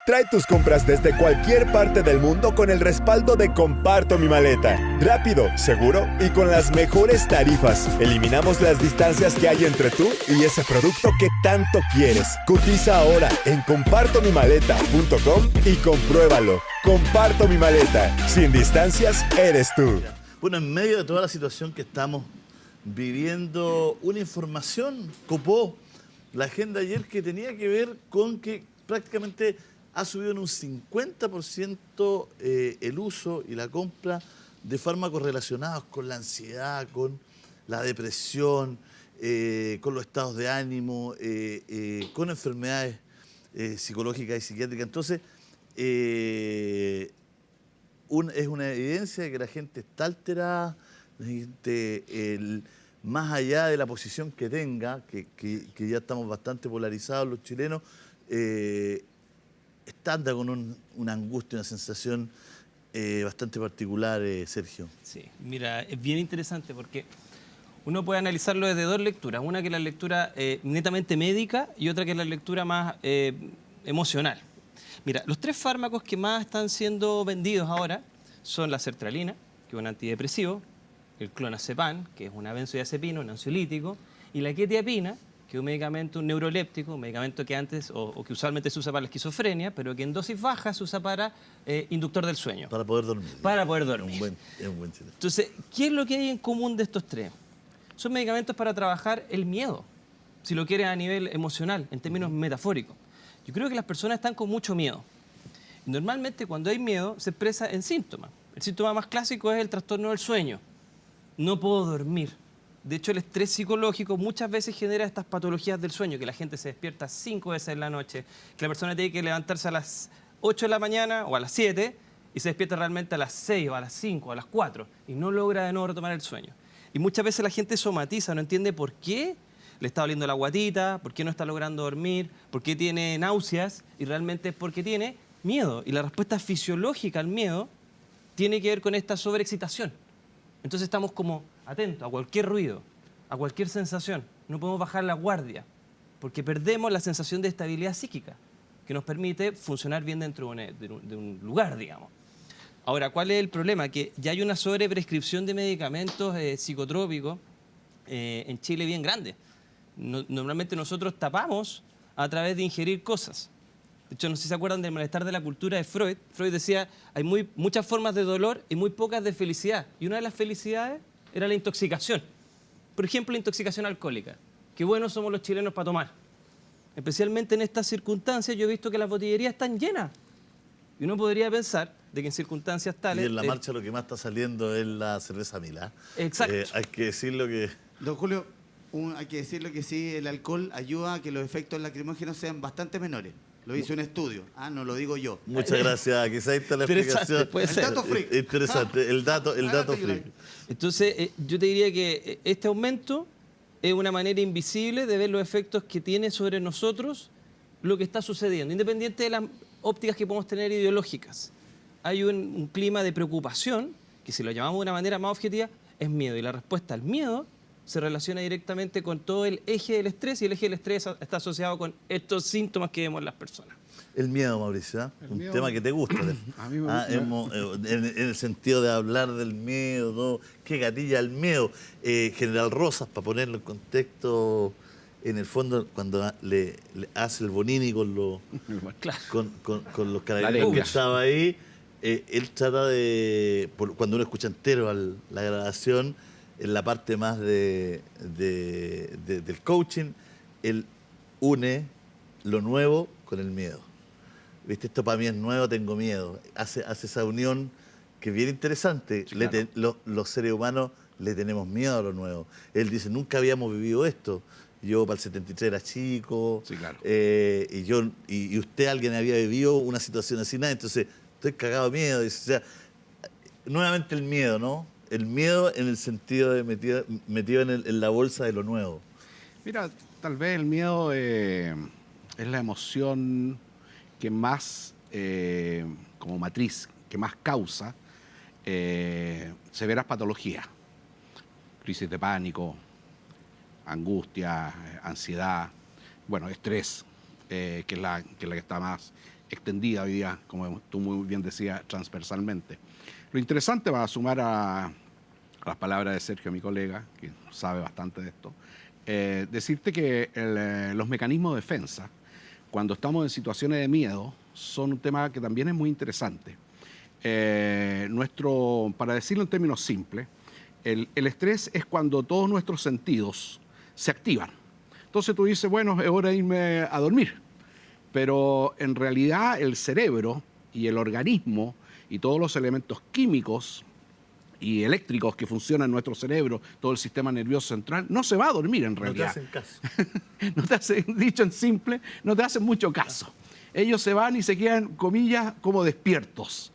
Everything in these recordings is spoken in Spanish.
Trae tus compras desde cualquier parte del mundo con el respaldo de Comparto Mi Maleta. Rápido, seguro y con las mejores tarifas. Eliminamos las distancias que hay entre tú y ese producto que tanto quieres. Cotiza ahora en compartomimaleta.com y compruébalo. Comparto Mi Maleta. Sin distancias, eres tú. Bueno, en medio de toda la situación que estamos viviendo, una información copó la agenda ayer que tenía que ver con que prácticamente ha subido en un 50% el uso y la compra de fármacos relacionados con la ansiedad, con la depresión, con los estados de ánimo, con enfermedades psicológicas y psiquiátricas. Entonces, es una evidencia de que la gente está alterada, la gente, más allá de la posición que tenga, que ya estamos bastante polarizados los chilenos, anda con una angustia, una sensación bastante particular, Sergio. Sí, mira, es bien interesante porque uno puede analizarlo desde dos lecturas. Una que es la lectura netamente médica y otra que es la lectura más emocional. Mira, los tres fármacos que más están siendo vendidos ahora son la sertralina, que es un antidepresivo, el clonazepam, que es una benzodiazepina, un ansiolítico, y la quetiapina, que es un medicamento, un neuroléptico, un medicamento que antes o que usualmente se usa para la esquizofrenia, pero que en dosis bajas se usa para inductor del sueño. Para poder dormir. Para poder dormir. Es un buen chileno. Entonces, ¿qué es lo que hay en común de estos tres? Son medicamentos para trabajar el miedo, si lo quieres a nivel emocional, en términos metafóricos. Yo creo que las personas están con mucho miedo. Y normalmente cuando hay miedo se expresa en síntomas. El síntoma más clásico es el trastorno del sueño. No puedo dormir. De hecho, el estrés psicológico muchas veces genera estas patologías del sueño, que la gente se despierta 5 veces en la noche, que la persona tiene que levantarse a las 8 de la mañana o a las 7 y se despierta realmente a las 6 o a las 5 o a las 4 y no logra de nuevo retomar el sueño. Y muchas veces la gente somatiza, no entiende por qué le está doliendo la guatita, por qué no está logrando dormir, por qué tiene náuseas y realmente es porque tiene miedo. Y la respuesta fisiológica al miedo tiene que ver con esta sobreexcitación. Entonces estamos como atentos a cualquier ruido, a cualquier sensación. No podemos bajar la guardia, porque perdemos la sensación de estabilidad psíquica, que nos permite funcionar bien dentro de un lugar, digamos. Ahora, ¿cuál es el problema? Que ya hay una sobreprescripción de medicamentos psicotrópicos en Chile bien grande. Normalmente nosotros tapamos a través de ingerir cosas. De hecho, no sé si se acuerdan del malestar de la cultura de Freud. Freud decía, hay muchas formas de dolor y muy pocas de felicidad. Y una de las felicidades era la intoxicación. Por ejemplo, la intoxicación alcohólica. Qué buenos somos los chilenos para tomar. Especialmente en estas circunstancias, yo he visto que las botillerías están llenas. Y uno podría pensar de que en circunstancias tales... Y en la marcha lo que más está saliendo es la cerveza Milá. Exacto. Hay que decirlo que... Don Julio, hay que decirlo que sí, el alcohol ayuda a que los efectos lacrimógenos sean bastante menores. Lo hizo un estudio. No lo digo yo. Muchas gracias. Quizá ahí está la explicación. Puede ser. El dato freak. Interesante. El dato freak. Entonces, yo te diría que este aumento es una manera invisible de ver los efectos que tiene sobre nosotros lo que está sucediendo, independiente de las ópticas que podemos tener ideológicas. Hay un clima de preocupación, que si lo llamamos de una manera más objetiva, es miedo. Y la respuesta al miedo se relaciona directamente con todo el eje del estrés, y el eje del estrés está asociado con estos síntomas que vemos en las personas. El miedo, Mauricio, ¿eh? Un miedo, tema que te gusta. a mí me gusta. En el sentido de hablar del miedo, ¿no? ¿Qué gatilla el miedo? General Rosas, para ponerlo en contexto, en el fondo, cuando le hace el Bonini con los, Claro. con los carabineros que estaba ahí, él trata de, cuando uno escucha entero la grabación, en la parte más del coaching, él une lo nuevo con el miedo. ¿Viste? Esto para mí es nuevo, tengo miedo. Hace esa unión que es bien interesante. Sí, claro. Los seres humanos le tenemos miedo a lo nuevo. Él dice, nunca habíamos vivido esto. Yo para el 73 era chico, Sí, claro. y usted, alguien había vivido una situación así, nada, entonces estoy cagado de miedo. Dice, o sea, nuevamente el miedo, ¿no? El miedo en el sentido de metido en la bolsa de lo nuevo. Mira, tal vez el miedo es la emoción que más, como matriz, que más causa severas patologías. Crisis de pánico, angustia, ansiedad, bueno, estrés, que es la que está más extendida hoy día, como tú muy bien decías, transversalmente. Lo interesante, va a sumar a las palabras de Sergio, mi colega, que sabe bastante de esto, decirte que los mecanismos de defensa, cuando estamos en situaciones de miedo, son un tema que también es muy interesante. Para decirlo en términos simples, el estrés es cuando todos nuestros sentidos se activan. Entonces tú dices, bueno, es hora de irme a dormir. Pero en realidad el cerebro y el organismo y todos los elementos químicos y eléctricos que funcionan en nuestro cerebro, todo el sistema nervioso central, no se va a dormir en realidad. No te hacen caso. No te hacen, dicho en simple, no te hacen mucho caso. Ellos se van y se quedan, comillas, como despiertos.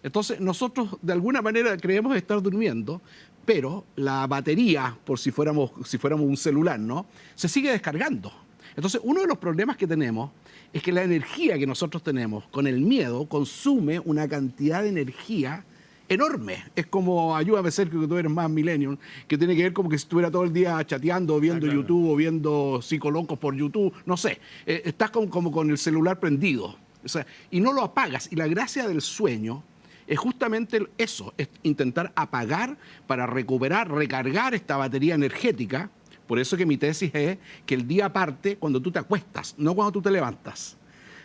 Entonces nosotros de alguna manera creemos estar durmiendo, pero la batería, por si fuéramos un celular, ¿no?, se sigue descargando. Entonces uno de los problemas que tenemos es que la energía que nosotros tenemos con el miedo consume una cantidad de energía enorme. Es como, ayúdame Sergio, que tú eres más millennial, que tiene que ver como que si estuviera todo el día chateando, o viendo claro. YouTube, o viendo psicolocos por YouTube, no sé. Estás como con el celular prendido. O sea, y no lo apagas. Y la gracia del sueño es justamente eso, es intentar apagar para recuperar, recargar esta batería energética. Por eso que mi tesis es que el día parte cuando tú te acuestas, no cuando tú te levantas.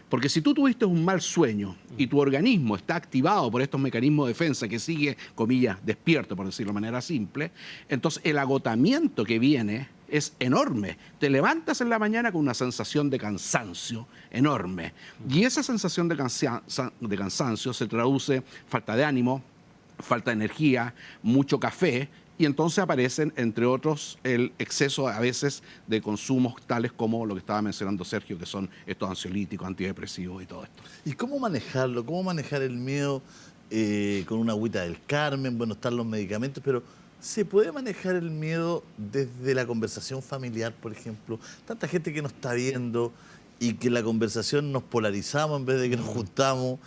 Porque si tú tuviste un mal sueño y tu organismo está activado por estos mecanismos de defensa que sigue, comillas, despierto, por decirlo de manera simple, entonces el agotamiento que viene es enorme. Te levantas en la mañana con una sensación de cansancio enorme. Y esa sensación de cansancio se traduce falta de ánimo, falta de energía, mucho café. Y entonces aparecen, entre otros, el exceso a veces de consumos tales como lo que estaba mencionando Sergio, que son estos ansiolíticos, antidepresivos y todo esto. ¿Y cómo manejarlo? ¿Cómo manejar el miedo con una agüita del Carmen? Bueno, están los medicamentos, pero ¿se puede manejar el miedo desde la conversación familiar, por ejemplo? Tanta gente que nos está viendo y que en la conversación nos polarizamos en vez de que nos juntamos,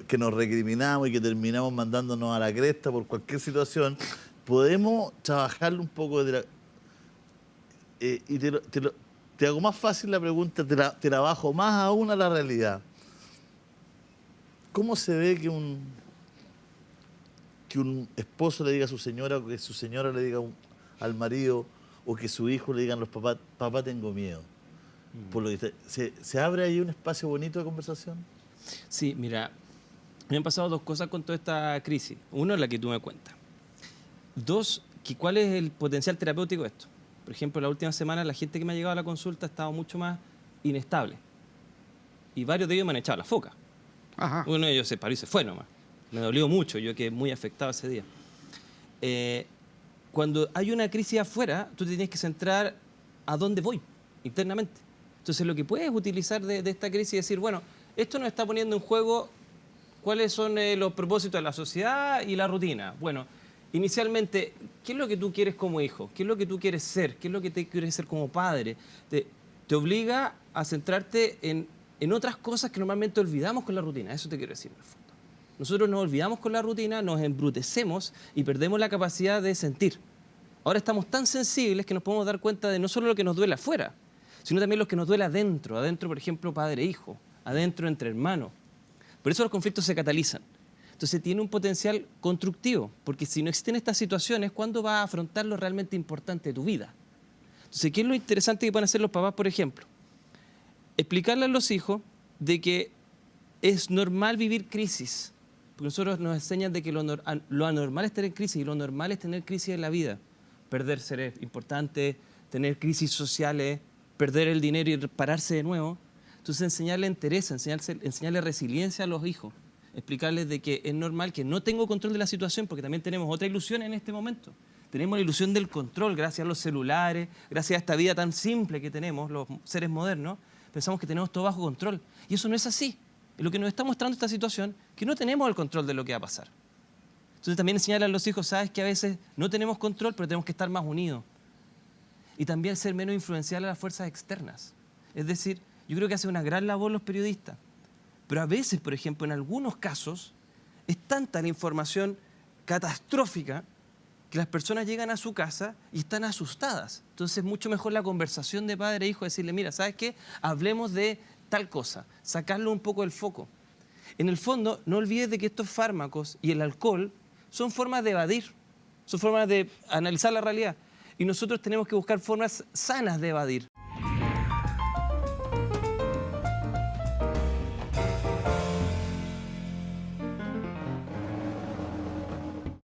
que nos recriminamos y que terminamos mandándonos a la cresta por cualquier situación. Podemos trabajarlo un poco y te hago más fácil la pregunta, te la bajo más aún a la realidad. ¿Cómo se ve que un esposo le diga a su señora, o que su señora le diga al marido, o que su hijo le digan a los papás, papá, tengo miedo? Por lo que ¿se abre ahí un espacio bonito de conversación? Sí, mira, me han pasado dos cosas con toda esta crisis. Uno es la que tú me cuentas. Dos, ¿cuál es el potencial terapéutico de esto? Por ejemplo, la última semana la gente que me ha llegado a la consulta ha estado mucho más inestable. Y varios de ellos me han echado la foca. Ajá. Uno de ellos se paró y se fue nomás. Me dolió mucho, yo quedé muy afectado ese día. Cuando hay una crisis afuera, tú te tienes que centrar a dónde voy, internamente. Entonces, lo que puedes utilizar de esta crisis es decir, bueno, esto nos está poniendo en juego cuáles son los propósitos de la sociedad y la rutina. Bueno, inicialmente, ¿qué es lo que tú quieres como hijo? ¿Qué es lo que tú quieres ser? ¿Qué es lo que te quieres ser como padre? Te obliga a centrarte en otras cosas que normalmente olvidamos con la rutina. Eso te quiero decir, en el fondo. Nosotros nos olvidamos con la rutina, nos embrutecemos y perdemos la capacidad de sentir. Ahora estamos tan sensibles que nos podemos dar cuenta de no solo lo que nos duele afuera, sino también lo que nos duele adentro. Adentro, por ejemplo, padre e hijo. Adentro, entre hermanos. Por eso los conflictos se catalizan. Entonces tiene un potencial constructivo, porque si no existen estas situaciones, ¿cuándo vas a afrontar lo realmente importante de tu vida? Entonces, ¿qué es lo interesante que pueden hacer los papás, por ejemplo? Explicarle a los hijos de que es normal vivir crisis, porque nosotros nos enseñan de que lo anormal es tener crisis y lo normal es tener crisis en la vida. Perder seres importantes, tener crisis sociales, perder el dinero y pararse de nuevo. Entonces enseñarle entereza, enseñarle resiliencia a los hijos. Explicarles de que es normal que no tengo control de la situación, porque también tenemos otra ilusión en este momento. Tenemos la ilusión del control gracias a los celulares, gracias a esta vida tan simple que tenemos los seres modernos. Pensamos que tenemos todo bajo control. Y eso no es así. Y lo que nos está mostrando esta situación que no tenemos el control de lo que va a pasar. Entonces también enseñarle a los hijos, sabes que a veces no tenemos control, pero tenemos que estar más unidos. Y también ser menos influencial a las fuerzas externas. Es decir, yo creo que hacen una gran labor los periodistas. Pero a veces, por ejemplo, en algunos casos, es tanta la información catastrófica que las personas llegan a su casa y están asustadas. Entonces es mucho mejor la conversación de padre e hijo, decirle, mira, ¿sabes qué? Hablemos de tal cosa, sacarlo un poco del foco. En el fondo, no olvides de que estos fármacos y el alcohol son formas de evadir, son formas de analizar la realidad. Y nosotros tenemos que buscar formas sanas de evadir.